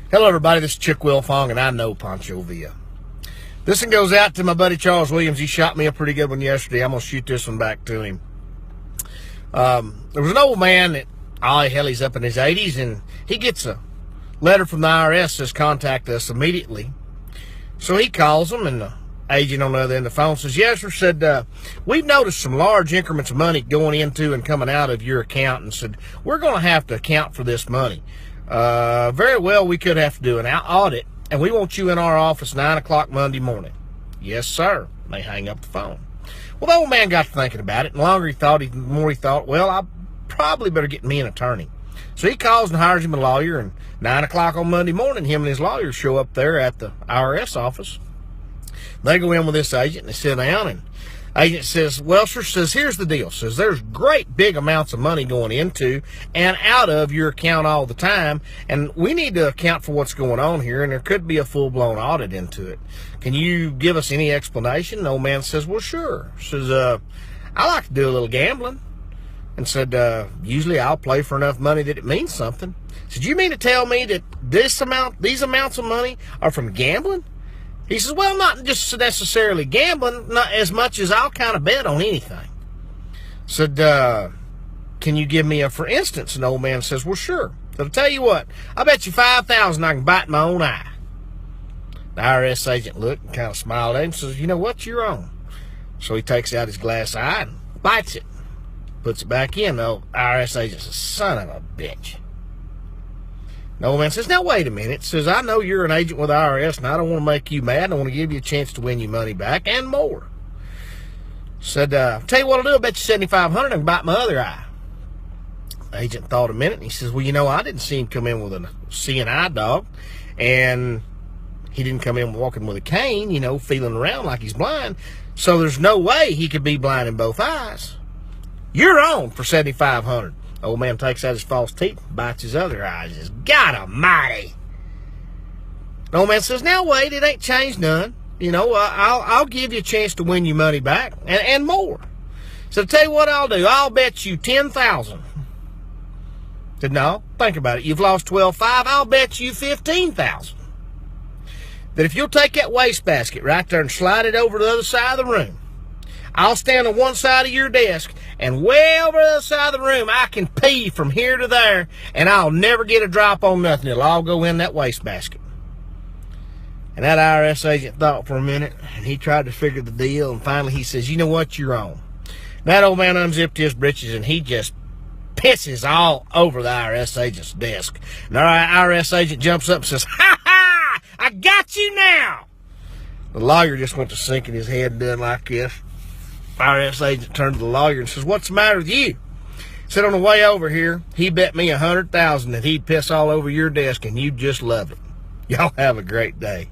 Hello, everybody. This is Chick Wilfong, and I know Pancho Villa. This one goes out to my buddy Charles Williams. He shot me a pretty good one yesterday. I'm going to shoot this one back to him. There was an old man that, he's up in his 80s, and he gets a letter from the IRS that says contact us immediately. So he calls them, and the agent on the other end of the phone says, yes, sir, said, we've noticed some large increments of money going into and coming out of your account, and said, we're going to have to account for this money. Very well, we could have to do an audit, and we want you in our office 9 o'clock Monday morning. Yes, sir. They hang up the phone. Well, the old man got to thinking about it, and the longer he thought, the more he thought, well, I probably better get me an attorney. So he calls and hires him a lawyer, and 9 o'clock on Monday morning, him and his lawyer show up there at the IRS office. They go in with this agent, and they sit down, and agent says, well, sir, says, here's the deal. Says, there's great big amounts of money going into and out of your account all the time, and we need to account for what's going on here, and there could be a full-blown audit into it. Can you give us any explanation? The old man says, well, sure. Says, I like to do a little gambling. And said, usually I'll play for enough money that it means something. Said, you mean to tell me that these amounts of money are from gambling? He says, well, not just necessarily gambling, not as much as I'll kind of bet on anything. Said, can you give me a for instance? And the old man says, well, sure. So I'll tell you what, I bet you $5,000 I can bite my own eye. The IRS agent looked and kind of smiled at him and says, you know what, you're on. So he takes out his glass eye and bites it, puts it back in. The IRS agent says, son of a bitch. The old man says, now, wait a minute. Says, I know you're an agent with the IRS, and I don't want to make you mad. I want to give you a chance to win your money back and more. Said, tell you what I'll do. I bet you $7,500 I can bite my other eye. The agent thought a minute, and he says, well, you know, I didn't see him come in with a seeing eye dog, and he didn't come in walking with a cane, you know, feeling around like he's blind, so there's no way he could be blind in both eyes. You're on for $7,500. Old man takes out his false teeth, bites his other eye. He says, God almighty. The old man says, now wait, it ain't changed none. You know, I'll give you a chance to win your money back and more. So tell you what I'll do. I'll bet you $10,000. Said, no, think about it. You've lost $12,500. I'll bet you $15,000. That if you'll take that wastebasket right there and slide it over to the other side of the room, I'll stand on one side of your desk, and way over the other side of the room, I can pee from here to there, and I'll never get a drop on nothing. It'll all go in that wastebasket. And that IRS agent thought for a minute, and he tried to figure the deal, and finally he says, you know what, you're on. That old man unzipped his britches, and he just pisses all over the IRS agent's desk. And the IRS agent jumps up and says, ha ha, I got you now. The lawyer just went to sinking his head and doing like this. IRS agent turned to the lawyer and says, what's the matter with you? Said, on the way over here, he bet me $100,000 that he'd piss all over your desk, and you'd just love it. Y'all have a great day.